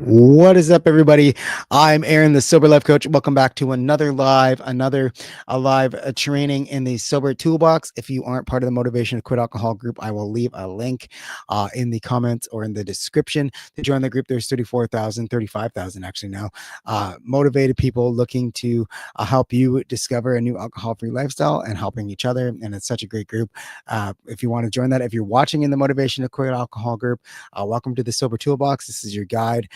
What is up, everybody? I'm Aaron, the Sober Life Coach. Welcome back to another live training in the Sober Toolbox. If you aren't part of the Motivation to Quit Alcohol group, I will leave a link in the comments or in the description to join the group. There's 35,000 actually now, motivated people looking to help you discover a new alcohol-free lifestyle and helping each other. And it's such a great group. If you want to join that, if you're watching in the Motivation to Quit Alcohol group, welcome to the Sober Toolbox. This is your guide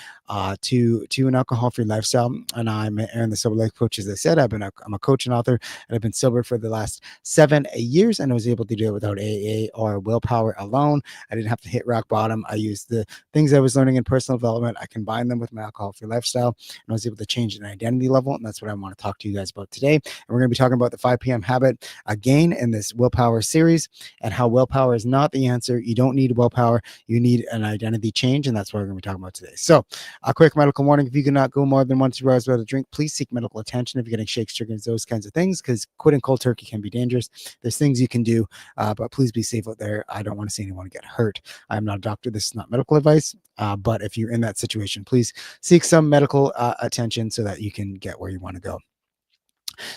to an alcohol-free lifestyle. And I'm Aaron, the Sober Life Coach. As I said, I'm a coach and author, and I've been sober for the last 7 years, and I was able to do it without AA or willpower alone. I didn't have to hit rock bottom. I used the things I was learning in personal development. I combined them with my alcohol-free lifestyle, and I was able to change an identity level. And that's what I want to talk to you guys about today. And we're going to be talking about the 5 p.m. habit again in this willpower series, and how willpower is not the answer. You don't need willpower. You need an identity change, and that's what we're going to be talking about today. So a quick medical warning: if you cannot go more than 1 to 2 hours without a drink, please seek medical attention if you're getting shakes, triggers, those kinds of things, because quitting cold turkey can be dangerous. There's things you can do, but please be safe out there. I don't want to see anyone get hurt. I'm not a doctor. This is not medical advice, but if you're in that situation, please seek some medical attention so that you can get where you want to go.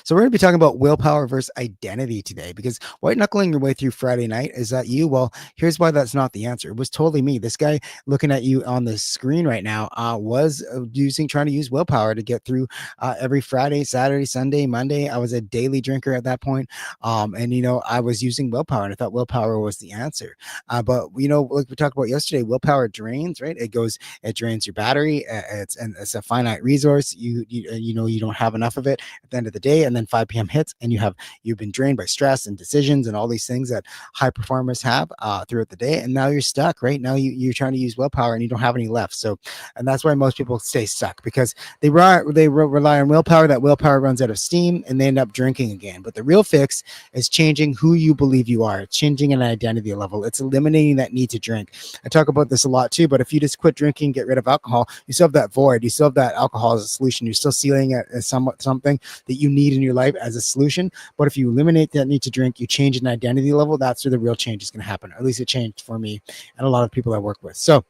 So we're going to be talking about willpower versus identity today, because white-knuckling your way through Friday night, is that you? Well, here's why that's not the answer. It was totally me. This guy looking at you on the screen right now was trying to use willpower to get through every Friday, Saturday, Sunday, Monday. I was a daily drinker at that point. And, I was using willpower, and I thought willpower was the answer. But, like we talked about yesterday, willpower drains, right? It drains your battery. It's a finite resource. You don't have enough of it at the end of the day. And then 5 p.m. hits, and you've been drained by stress and decisions and all these things that high performers have throughout the day, and now you're stuck. Right now, you're trying to use willpower and you don't have any left. So, and that's why most people stay stuck, because they rely on willpower. That willpower runs out of steam, and they end up drinking again. But the real fix is changing who you believe you are. It's changing an identity level. It's eliminating that need to drink. I talk about this a lot too. But if you just quit drinking, get rid of alcohol, you still have that void. You still have that alcohol as a solution. You're still seeing it as something that you need in your life as a solution. But if you eliminate that need to drink, you change an identity level. That's where the real change is going to happen. Or at least it changed for me and a lot of people I work with. So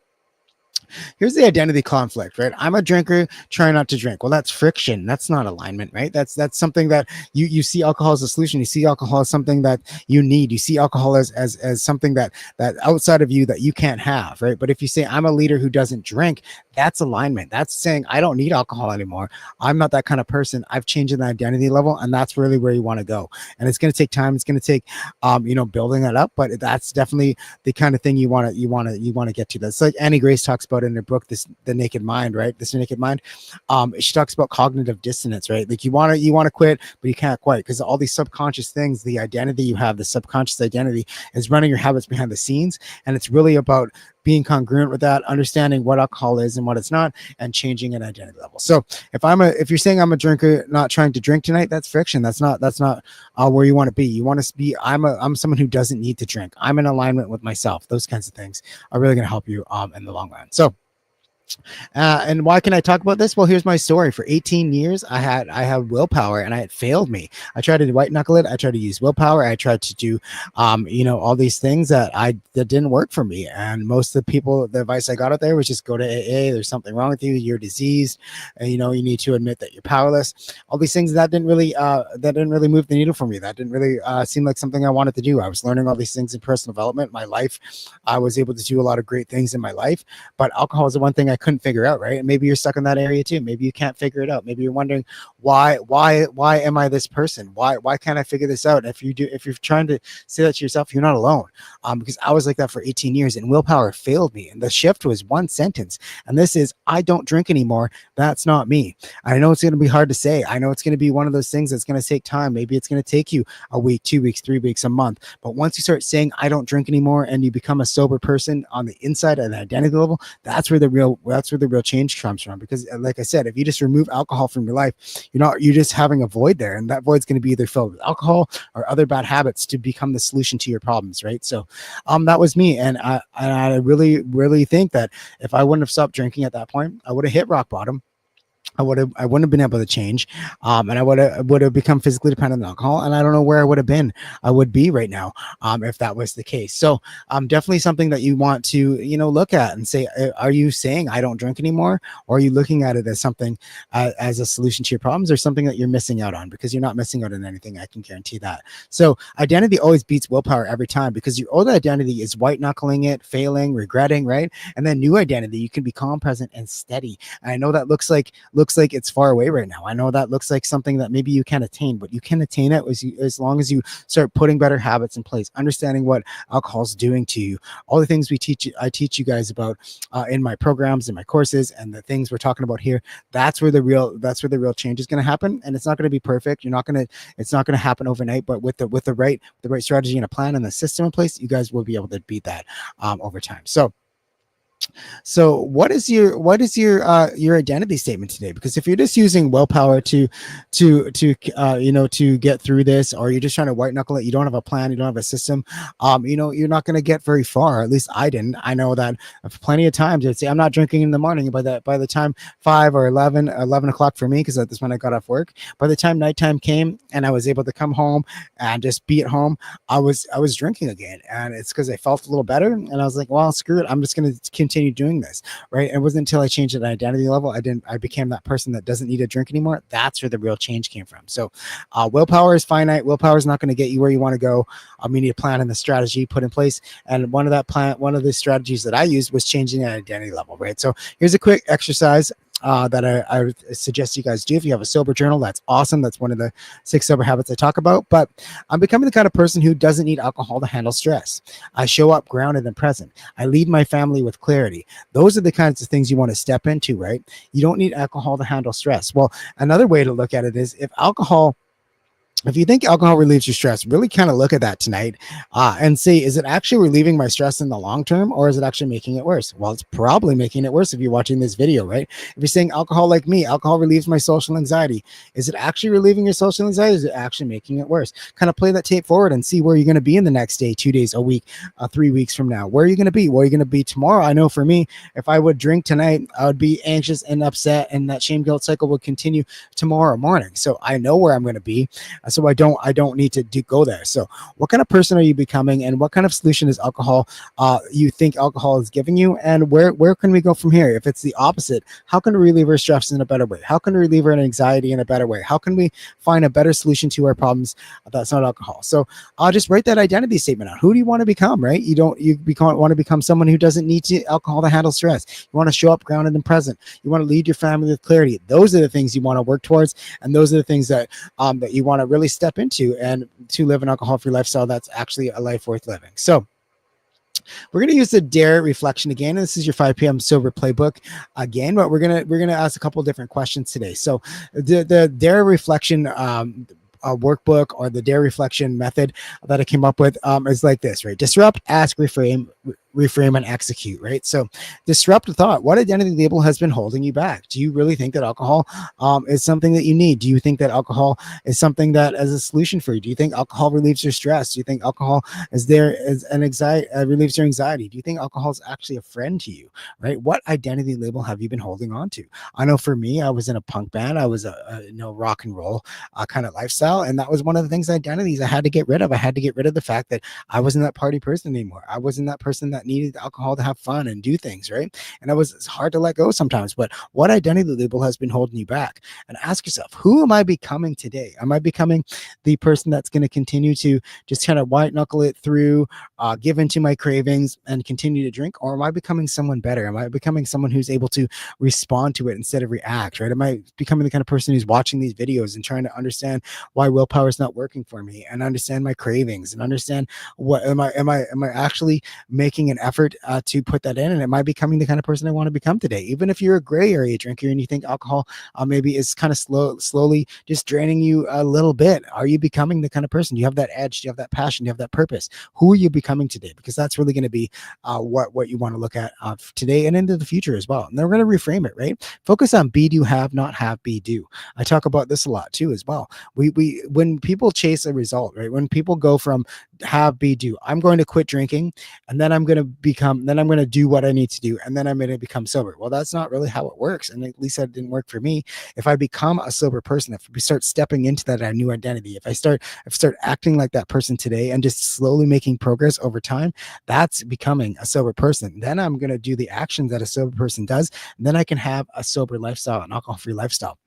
here's the identity conflict, right? I'm a drinker, try not to drink. Well, that's friction. That's not alignment, right? That's something that you see alcohol as a solution. You see alcohol as something that you need. You see alcohol as something that outside of you that you can't have, right? But if you say I'm a leader who doesn't drink, that's alignment. That's saying I don't need alcohol anymore. I'm not that kind of person. I've changed an identity level, and that's really where you want to go. And it's going to take time. It's going to take building that up, but that's definitely the kind of thing you want to get to. That's like Annie Grace talks about in her book, The Naked Mind, right? This Naked Mind. She talks about cognitive dissonance, right? Like you want to quit, but you can't quite, because all these subconscious things, the identity you have, the subconscious identity is running your habits behind the scenes. And it's really about being congruent with that, understanding what alcohol is and what it's not, and changing an identity level. So if you're saying I'm a drinker, not trying to drink tonight, that's friction. That's not where you want to be. You want to be, I'm someone who doesn't need to drink. I'm in alignment with myself. Those kinds of things are really going to help you in the long run. So, and why can I talk about this? Well, here's my story. For 18 years, I had willpower, and it failed me. I tried to white knuckle it. I tried to use willpower. I tried to do, all these things that didn't work for me. And most of the people, the advice I got out there was just go to AA. There's something wrong with you. You're diseased. And, you need to admit that you're powerless. All these things that didn't really move the needle for me. That didn't really seem like something I wanted to do. I was learning all these things in personal development. My life, I was able to do a lot of great things in my life, but alcohol is the one thing I couldn't figure out, right? And maybe you're stuck in that area too. Maybe you can't figure it out. Maybe you're wondering why am I this person? Why can't I figure this out? If you're trying to say that to yourself, you're not alone. Because I was like that for 18 years, and willpower failed me. And the shift was one sentence, and this is, I don't drink anymore. That's not me. I know it's going to be hard to say. I know it's going to be one of those things that's going to take time. Maybe it's going to take you a week, 2 weeks, 3 weeks, a month. But once you start saying I don't drink anymore, and you become a sober person on the inside at an identity level, that's where the real change comes from. Because like I said, if you just remove alcohol from your life, you're just having a void there, and that void's going to be either filled with alcohol or other bad habits to become the solution to your problems, right? So that was me, and I really think that if I wouldn't have stopped drinking at that point, I would have hit rock bottom. I wouldn't have been able to change, and I would have become physically dependent on alcohol, and I don't know where I would be right now, if that was the case. So, definitely something that you want to look at and say, are you saying I don't drink anymore, or are you looking at it as something as a solution to your problems, or something that you're missing out on? Because you're not missing out on anything. I can guarantee that. So, identity always beats willpower every time, because your old identity is white knuckling it, failing, regretting, right? And then new identity, you can be calm, present, and steady. And I know that looks like it's far away right now. I know that looks like something that maybe you can't attain, but you can attain it as long as you start putting better habits in place, understanding what alcohol is doing to you. All the things I teach you guys about in my programs, in my courses, and the things we're talking about here. That's where the real change is going to happen, and it's not going to be perfect. It's not going to happen overnight, but with the right strategy and a plan and the system in place, you guys will be able to beat that over time. So what is your identity statement today? Because if you're just using willpower to get through this, or you're just trying to white knuckle it, you don't have a plan, you don't have a system, you're not going to get very far. At least I didn't. I know that plenty of times I'd say I'm not drinking in the morning. By the time 5 or 11 o'clock for me, because that's when I got off work. By the time nighttime came and I was able to come home and just be at home, I was drinking again, and it's because I felt a little better, and I was like, well, screw it, I'm just going to continue doing this, right? It wasn't until I changed at an identity level, I became that person that doesn't need to drink anymore. That's where the real change came from. So, willpower is finite. Willpower is not going to get you where you want to go. You need a plan and the strategy put in place. And one of the strategies that I used was changing an identity level, right? So here's a quick exercise that I would suggest you guys do. If you have a sober journal, that's awesome. That's one of the 6 sober habits I talk about. But I'm becoming the kind of person who doesn't need alcohol to handle stress. I show up grounded and present. I lead my family with clarity. Those are the kinds of things you want to step into, right? You don't need alcohol to handle stress. Well, another way to look at it is if you think alcohol relieves your stress, really kind of look at that tonight and see, is it actually relieving my stress in the long term, or is it actually making it worse? Well, it's probably making it worse if you're watching this video, right? If you're saying alcohol, like me, alcohol relieves my social anxiety, is it actually relieving your social anxiety? Is it actually making it worse? Kind of play that tape forward and see where you're going to be in the next day, 2 days, a week, 3 weeks from now. Where are you going to be? Where are you going to be tomorrow? I know for me, if I would drink tonight, I would be anxious and upset, and that shame guilt cycle would continue tomorrow morning. So I know where I'm going to be. So I don't need to go there. So what kind of person are you becoming, and what kind of solution is alcohol you think alcohol is giving you, and where can we go from here? If it's the opposite, how can we relieve our stress in a better way? How can we relieve our anxiety in a better way? How can we find a better solution to our problems that's not alcohol? So I'll just write that identity statement out. Who do you want to become, right? You want to become someone who doesn't need alcohol to handle stress. You want to show up grounded and present. You want to lead your family with clarity. Those are the things you want to work towards, and those are the things that you want to really step into, and to live an alcohol-free lifestyle that's actually a life worth living. So we're going to use the DARE reflection again. This is your 5 p.m. sober playbook again, but we're gonna ask a couple different questions today. So the DARE reflection workbook, or the DARE reflection method that I came up with is like this, right? Disrupt, ask, reframe, and execute, right? So disrupt the thought. What identity label has been holding you back? Do you really think that alcohol is something that you need? Do you think that alcohol is something that is a solution for you? Do you think alcohol relieves your stress? Do you think alcohol is there as an anxiety, relieves your anxiety? Do you think alcohol is actually a friend to you, right? What identity label have you been holding on to? I know for me, I was in a punk band. I was a rock and roll kind of lifestyle, and that was one of the things, identities I had to get rid of. I had to get rid of the fact that I wasn't that party person anymore. I wasn't that person that needed alcohol to have fun and do things, right? And it's hard to let go sometimes. But what identity label has been holding you back? And ask yourself, who am I becoming today? Am I becoming the person that's going to continue to just kind of white knuckle it through, give into my cravings and continue to drink? Or am I becoming someone better? Am I becoming someone who's able to respond to it instead of react, right? Am I becoming the kind of person who's watching these videos and trying to understand why willpower is not working for me, and understand my cravings, and understand what am I actually making an effort to put that in? And am I becoming the kind of person I want to become today? Even if you're a gray area drinker and you think alcohol maybe is kind of slowly just draining you a little bit, are you becoming the kind of person? Do you have that edge? Do you have that passion? Do you have that purpose? Who are you becoming today? Because that's really going to be what you want to look at today and into the future as well. And then we're going to reframe it, right? Focus on be, do, have, not have, be, do. I talk about this a lot too as well. When people chase a result, right? When people go from have, be, do. I'm going to quit drinking, and then I'm going to do what I need to do, and then I'm going to become sober. Well, that's not really how it works. And at least that didn't work for me. If I become a sober person, if we start stepping into that new identity, if I start acting like that person today and just slowly making progress over time, that's becoming a sober person. Then I'm going to do the actions that a sober person does, and then I can have a sober lifestyle, an alcohol-free lifestyle.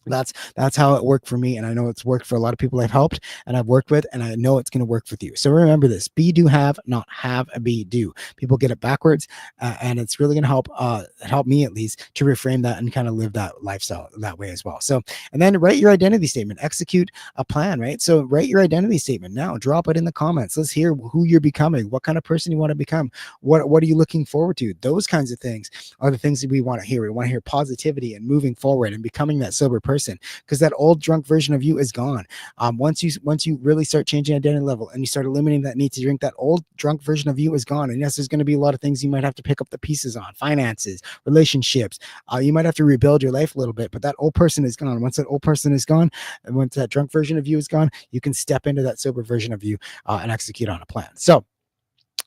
That's how it worked for me, and I know it's worked for a lot of people I've helped and I've worked with, and I know it's going to work with you. So remember this: be, do, have, not have, be, do. People get it backwards, and it's really going to help me, at least, to reframe that and kind of live that lifestyle that way as well. So, and then write your identity statement, execute a plan, right? So write your identity statement now, drop it in the comments. Let's hear who you're becoming, what kind of person you want to become, what are you looking forward to. Those kinds of things are the things that we want to hear. We want to hear positivity and moving forward and becoming that sober person, because that old drunk version of you is gone. Once you really start changing identity level and you start eliminating that need to drink, that old drunk version of you is gone. And yes, there's going to be a lot of things you might have to pick up the pieces on: finances, relationships. You might have to rebuild your life a little bit, but that old person is gone. Once that old person is gone, and once that drunk version of you is gone, you can step into that sober version of you and execute on a plan. So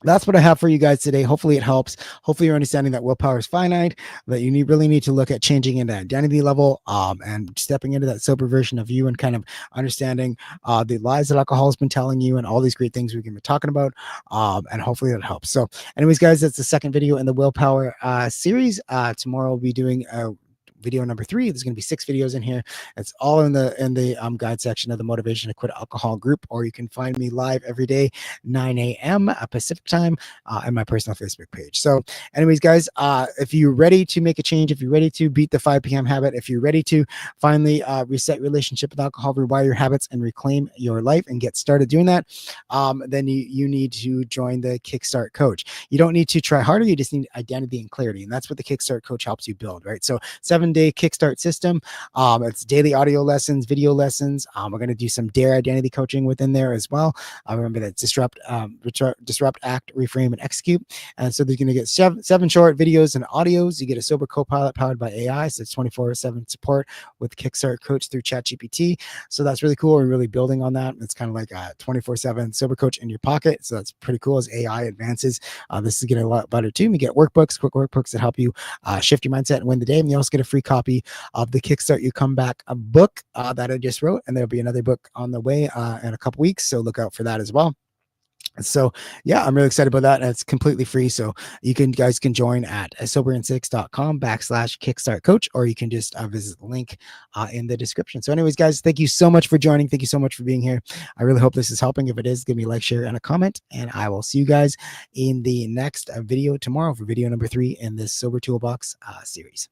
that's what I have for you guys today. Hopefully it helps. Hopefully you're understanding that willpower is finite, that you really need to look at changing into identity level and stepping into that sober version of you, and kind of understanding the lies that alcohol has been telling you and all these great things we can be talking about. And hopefully that helps. So anyways, guys, that's the second video in the willpower series. Tomorrow we'll be doing video number 3. There's going to be 6 videos in here. It's all in the guide section of the Motivation to Quit Alcohol group, or you can find me live every day, 9 a.m. Pacific time, and my personal Facebook page. So anyways, guys, if you're ready to make a change, if you're ready to beat the 5 p.m. habit, if you're ready to finally reset your relationship with alcohol, rewire your habits, and reclaim your life and get started doing that, then you need to join the Kickstart Coach. You don't need to try harder. You just need identity and clarity. And that's what the Kickstart Coach helps you build, right? So 7-day Kickstart system. It's daily audio lessons, video lessons. We're going to do some DARE identity coaching within there as well. Remember that disrupt, act, reframe, and execute. And so they're going to get 7 short videos and audios. You get a sober co-pilot powered by AI. So it's 24/7 support with Kickstart Coach through ChatGPT. So that's really cool. We're really building on that. It's kind of like a 24/7 sober coach in your pocket. So that's pretty cool as AI advances. This is getting a lot better too. You get workbooks, quick workbooks that help you shift your mindset and win the day. And you also get a free copy of the Kickstart You Come Back book that I just wrote. And there'll be another book on the way in a couple weeks. So look out for that as well. So yeah, I'm really excited about that. And it's completely free. So guys can join at soberinsights.com/Kickstart Coach, or you can just visit the link in the description. So anyways, guys, thank you so much for joining. Thank you so much for being here. I really hope this is helping. If it is, give me a like, share, and a comment. And I will see you guys in the next video tomorrow for video number 3 in this Sober Toolbox series.